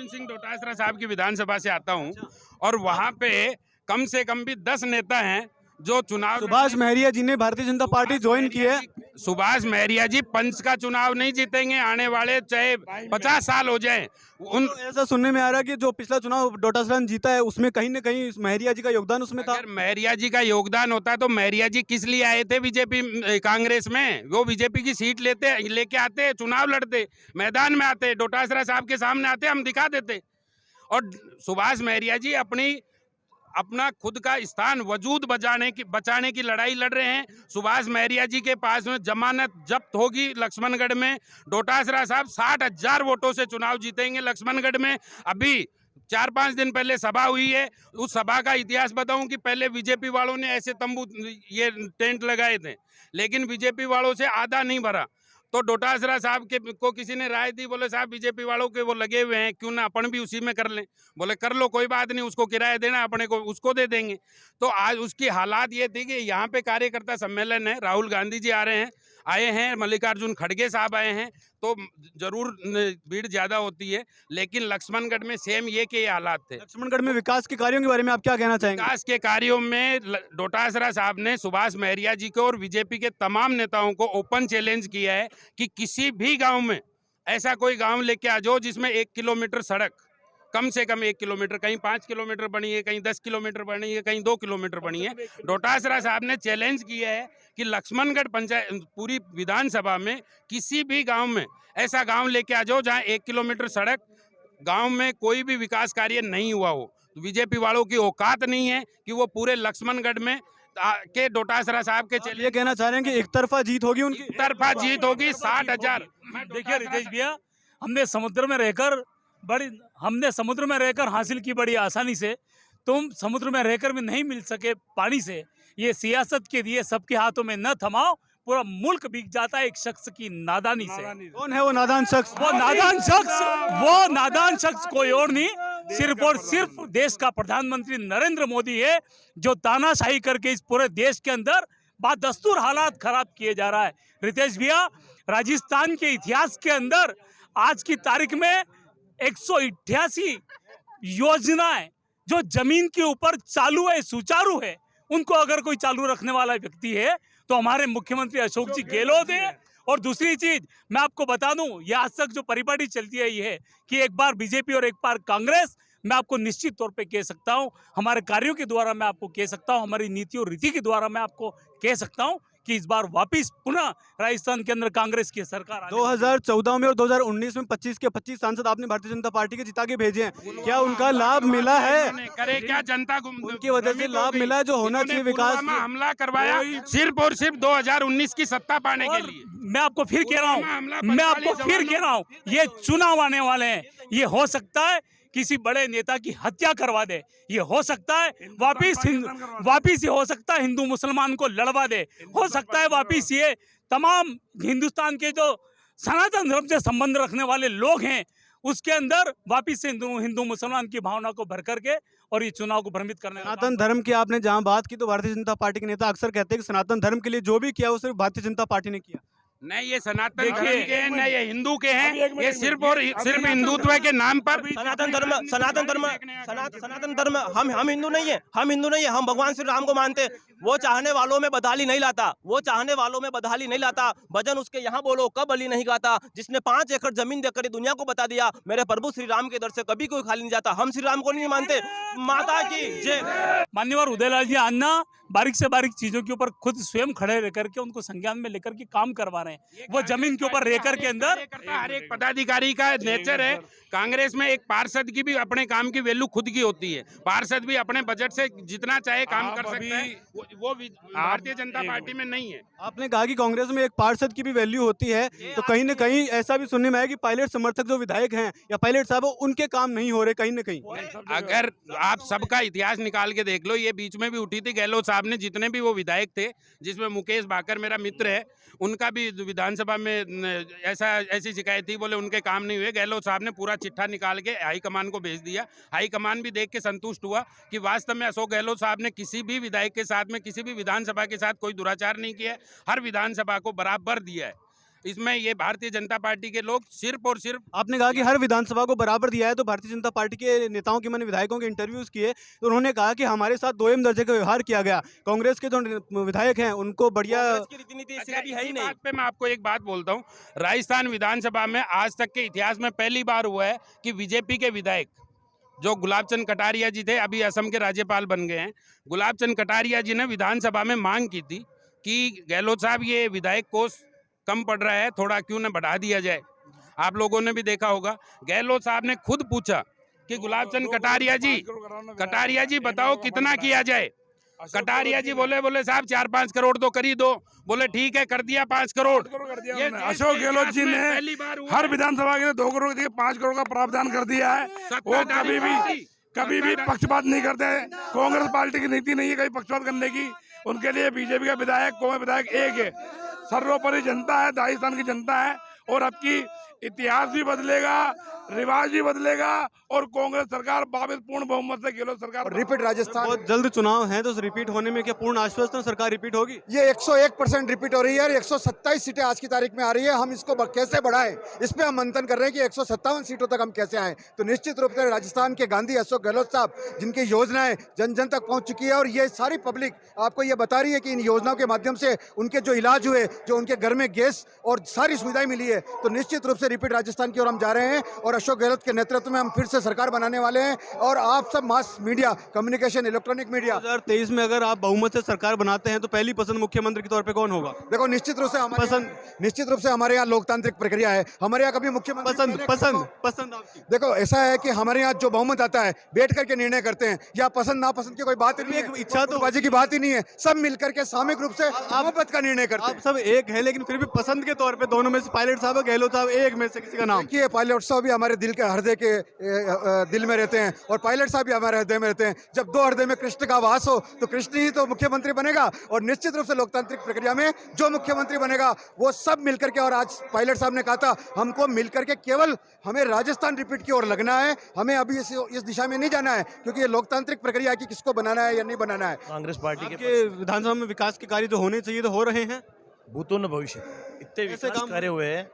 गोविंद सिंह डोटासरा साहब की विधानसभा से आता हूं और वहां पे कम से कम भी 10 नेता हैं जो चुनाव सुभाष महरिया जी ने भारतीय जनता पार्टी ज्वाइन की है। सुभाष महरिया जी पंच का चुनाव नहीं जीतेंगे, आने वाले चाहे 50 साल हो जाए। उन तो ऐसा सुनने में आ रहा है कि जो पिछला चुनाव डोटासरा ने जीता है उसमें कहीं न कहीं महरिया जी का योगदान उसमें था। अगर महरिया जी का योगदान होता तो महरिया जी किस लिए आए थे बीजेपी कांग्रेस में? वो बीजेपी की सीट लेके आते, चुनाव लड़ते, मैदान में आते, डोटासरा साहब के सामने आते, हम दिखा देते। और सुभाष महरिया जी अपना खुद का स्थान वजूद बचाने की लड़ाई लड़ रहे हैं। सुभाष महरिया जी के पास में जमानत जब्त होगी लक्ष्मणगढ़ में। डोटासरा साहब 60,000 वोटों से चुनाव जीतेंगे लक्ष्मणगढ़ में। अभी 4-5 दिन पहले सभा हुई है, उस सभा का इतिहास बताऊं कि पहले बीजेपी वालों ने ऐसे तंबू ये टेंट लगाए थे, लेकिन बीजेपी वालों से आधा नहीं भरा। तो डोटासरा साहब को किसी ने राय दी, बोले साहब बीजेपी वालों के वो लगे हुए हैं, क्यों ना अपन भी उसी में कर लें। बोले कर लो, कोई बात नहीं, उसको किराया देना अपने को, उसको दे देंगे। तो आज उसकी हालात ये थी कि यहाँ पे कार्यकर्ता सम्मेलन है, राहुल गांधी जी आए हैं, मल्लिकार्जुन खड़गे साहब आए हैं, तो जरूर भीड़ ज्यादा होती है। लेकिन लक्ष्मणगढ़ में सेम ये के हालात थे। लक्ष्मणगढ़ में विकास के कार्यों के बारे में आप क्या कहना चाहेंगे? विकास के कार्यों में डोटासरा साहब ने सुभाष महरिया जी को और बीजेपी के तमाम नेताओं को ओपन चैलेंज किया है कि किसी भी गांव में ऐसा कोई गांव लेके आ जाओ जिसमें 1 किलोमीटर सड़क, कम से कम 1 किलोमीटर, कहीं 5 किलोमीटर बनी है, कहीं 10 किलोमीटर बनी है, कहीं 2 किलोमीटर बनी है। डोटासरा साहब ने चैलेंज किया है कि लक्ष्मणगढ़ पंचायत पूरी विधानसभा में किसी भी गांव में ऐसा गांव लेके आ जाओ जहां 1 किलोमीटर सड़क, गांव में कोई भी विकास कार्य नहीं हुआ हो। बीजेपी वालों की औकात नहीं है कि वो पूरे लक्ष्मणगढ़ में के डोटासरा साहब के ये कहना चाह रहे हैं कि एक तरफा जीत होगी, उनकी तरफा जीत होगी। 60,000। देखिए रितेश भैया, हमने समुद्र में रहकर हासिल की बड़ी आसानी से, तुम समुद्र में रहकर भी नहीं मिल सके पानी से। ये सियासत के लिए सबके हाथों में न थमाओ, पूरा मुल्क बिक जाता है एक शख्स की नादानी से। कौन है वो नादान शख्स? वो नादान शख्स कोई और नहीं, सिर्फ और सिर्फ देश का प्रधानमंत्री नरेंद्र मोदी है, जो तानाशाही करके इस पूरे देश के अंदर बादस्तूर हालात खराब किए जा रहा है। रितेश भैया, राजस्थान के इतिहास के अंदर आज की तारीख में 188 योजनाएं जो जमीन के ऊपर चालू है, सुचारू है, उनको अगर कोई चालू रखने वाला व्यक्ति है तो हमारे मुख्यमंत्री अशोक जी गहलोत है। और दूसरी चीज मैं आपको बता दूं, ये आज तक जो परिपाटी चलती है ये है कि एक बार बीजेपी और एक बार कांग्रेस। मैं आपको निश्चित तौर पे कह सकता हूं, हमारे कार्यों के द्वारा मैं आपको कह सकता हूं, हमारी नीति और रीति के द्वारा मैं आपको कह सकता हूं कि इस बार वापिस पुनः राजस्थान के अंदर कांग्रेस की सरकार। 2014 में और 2019 में 25 के 25 सांसद आपने भारतीय जनता पार्टी के जिता के भेजे हैं, क्या उनका लाभ मिला है? करे क्या जनता को? उनकी वजह से लाभ मिला है जो होना चाहिए विकास। हमला करवाया सिर्फ और सिर्फ 2019 की सत्ता पाने के लिए। मैं आपको फिर कह रहा हूँ, ये चुनाव आने वाले हैं, ये हो सकता है किसी बड़े नेता की हत्या करवा दे, ये हो सकता है वापिस ये हो सकता है हिंदू मुसलमान को लड़वा दे, हो सकता है वापिस ये तमाम हिंदुस्तान के जो सनातन धर्म से संबंध रखने वाले लोग हैं उसके अंदर वापिस से हिंदू मुसलमान की भावना को भर करके और ये चुनाव को भ्रमित करने। सनातन धर्म की आपने जहां बात की तो भारतीय जनता पार्टी के नेता अक्सर कहते हैं कि सनातन धर्म के लिए जो भी किया वो सिर्फ भारतीय जनता पार्टी ने किया। नहीं, ये सनातन धर्म के हैं, नहीं ये हिंदू के हैं। ये सिर्फ और सिर्फ हिंदुत्व के नाम पर सनातन धर्म हम हिंदू नहीं है, हम भगवान श्री राम को मानते हैं। वो चाहने वालों में बदहाली नहीं लाता, भजन उसके यहाँ बोलो कब बलि नहीं गाता। जिसने 5 एकड़ जमीन देकर दुनिया को बता दिया मेरे प्रभु श्री राम के दर से कभी कोई खाली नहीं जाता। हम श्री राम को नहीं मानते। माता की जय। मान्यवर उदयलाल जी अन्ना बारीक से बारीक चीजों के ऊपर खुद स्वयं खड़े रह करके उनको संज्ञान में लेकर के काम करवा रहे हैं। वो जमीन के ऊपर रहकर के अंदर हर एक पदाधिकारी का नेचर है। कांग्रेस में एक पार्षद की भी अपने काम की वैल्यू खुद की होती है। पार्षद भी अपने बजट से जितना चाहे काम कर सकता है, वो भारतीय जनता पार्टी में नहीं है। आपने कहा कि कांग्रेस में एक पार्षद की भी वैल्यू होती है, तो कहीं न कहीं ऐसा भी सुनने में आया कि पायलट समर्थक जो विधायक हैं या पायलट साहब उनके काम नहीं हो रहे कहीं न कहीं। अगर आप सबका इतिहास निकाल के देख लो, ये बीच में भी उठी थी गहलोत साहब ने, जितने भी वो विधायक थे, जिसमें मुकेश भाकर मेरा मित्र है, उनका भी विधानसभा में ऐसी शिकायत थी, बोले उनके काम नहीं हुए। गहलोत साहब ने पूरा चिट्ठा निकाल के हाईकमान को भेज दिया। हाईकमान भी देख के संतुष्ट हुआ कि वास्तव में अशोक गहलोत साहब ने किसी भी विधायक के साथ में, किसी भी विधानसभा के साथ कोई दुराचार नहीं किया, हर विधानसभा को बराबर दिया है। इसमें ये भारतीय जनता पार्टी के लोग सिर्फ और सिर्फ आपने कहा कि हर विधानसभा को बराबर दिया है, तो भारतीय जनता पार्टी के नेताओं की, मैंने विधायकों के इंटरव्यूज किए तो उन्होंने कहा कि हमारे साथ दोयम दर्जे का व्यवहार किया गया। कांग्रेस के जो विधायक हैं उनको बढ़िया कांग्रेस की रीति-नीति इससे अच्छा, कभी है ही इसी नहीं। बात पे मैं आपको एक बात बोलता हूँ। राजस्थान विधानसभा में आज तक के इतिहास में पहली बार हुआ है कि बीजेपी के विधायक जो गुलाब चंद कटारिया जी थे, अभी असम के राज्यपाल बन गए हैं, गुलाब चंद कटारिया जी ने विधानसभा में मांग की थी कि गहलोत साहब ये विधायक कोष कम पड़ रहा है, थोड़ा क्यों न बढ़ा दिया जाए। आप लोगों ने भी देखा होगा, गहलोत साहब ने खुद पूछा कि गुलाब चंद कटारिया जी बताओ कितना किया जाए। कटारिया जी बोले साहब 4-5 करोड़ तो कर ही दो। बोले ठीक है, कर दिया 5 करोड़। ये अशोक गहलोत जी ने पहली बार हुआ हर है। विधानसभा के लिए 2 करोड़ की 5 करोड़ का प्रावधान कर दिया है। वो कभी भी पक्षपात नहीं करते हैं। कांग्रेस पार्टी की नीति नहीं है कहीं पक्षपात करने की। उनके लिए बीजेपी का विधायक, कौन विधायक एक है। सर्वोपरि जनता है, राजस्थान की जनता है। और अब की इतिहास भी बदलेगा, रिवाज भी बदलेगा और कांग्रेस सरकार वापस पूर्ण बहुमत से गहलोत सरकार रिपीट राजस्थान बहुत जल्द चुनाव है, तो उस रिपीट होने में क्या पूर्ण आश्वस्त है सरकार रिपीट होगी? ये 101% रिपीट हो रही है और 127 सीटें आज की तारीख में आ रही है। हम इसको कैसे बढ़ाएं, इस पे हम मंथन कर रहे हैं कि 157 सीटों तक हम कैसे आए। तो निश्चित रूप से राजस्थान के गांधी अशोक गहलोत साहब, जिनकी योजनाएं जन जन तक पहुंच चुकी है और ये सारी पब्लिक आपको ये बता रही है कि इन योजनाओं के माध्यम से उनके जो इलाज हुए, जो उनके घर में गैस और सारी सुविधाएं मिली है, तो निश्चित रूप से रिपीट राजस्थान की ओर हम जा रहे हैं और अशोक गहलोत के नेतृत्व में हम फिर से सरकार बनाने वाले हैं। और आप सब mass media, communication, electronic media, 2023 में अगर आप बहुमत से सरकार बनाते हैं तो पहली पसंद मुख्यमंत्री के तौर पे कौन होगा? देखो निश्चित रूप से हमारे यहाँ लोकतांत्रिक प्रक्रिया है। हमारे यहाँ कभी मुख्यमंत्री पसंद आपकी? देखो ऐसा है कि हमारे यहाँ जो बहुमत आता है बैठ करके निर्णय करते हैं, या पसंद नापसंद की कोई बात नहीं है, इच्छा तो बाजी की बात ही नहीं है। सब मिलकर के सामूहिक रूप से मोहब्बत का निर्णय करते हैं। आप सब एक है, लेकिन फिर भी पसंद के तौर पे दोनों में से पायलट साहब और गहलोत साहब, एक में से किसी का नाम? देखिए, पायलट साहब भी हमारे दिल के हृदय के दिल में रहते हैं और पायलट साहब भी हमारे हृदय में रहते हैं। जब दो हृदय में कृष्ण का वास हो तो कृष्ण ही तो मुख्यमंत्री बनेगा। और निश्चित रूप से लोकतांत्रिक प्रक्रिया में जो मुख्यमंत्री बनेगा वो सब मिलकर के, और आज पायलट साहब ने कहा था हमको मिलकर के केवल हमें राजस्थान रिपीट की ओर लगना है, हमें अभी इस दिशा में नहीं जाना है, क्योंकि ये लोकतांत्रिक प्रक्रिया है कि किसको बनाना है या नहीं बनाना है। कांग्रेस पार्टी आपके विधानसभा में विकास के कार्य जो होने चाहिए तो हो रहे हैं? भूतों न भविष्य इतने ऐसे विकास काम- कार्य हुए हैं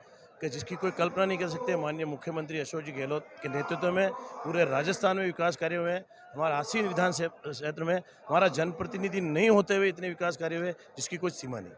कि जिसकी कोई कल्पना नहीं कर सकते। माननीय मुख्यमंत्री अशोक जी गहलोत के नेतृत्व में पूरे राजस्थान में विकास कार्य हुए हैं। हमारा आसीन विधान क्षेत्र में हमारा जनप्रतिनिधि नहीं होते हुए इतने विकास कार्य हुए जिसकी कोई सीमा नहीं।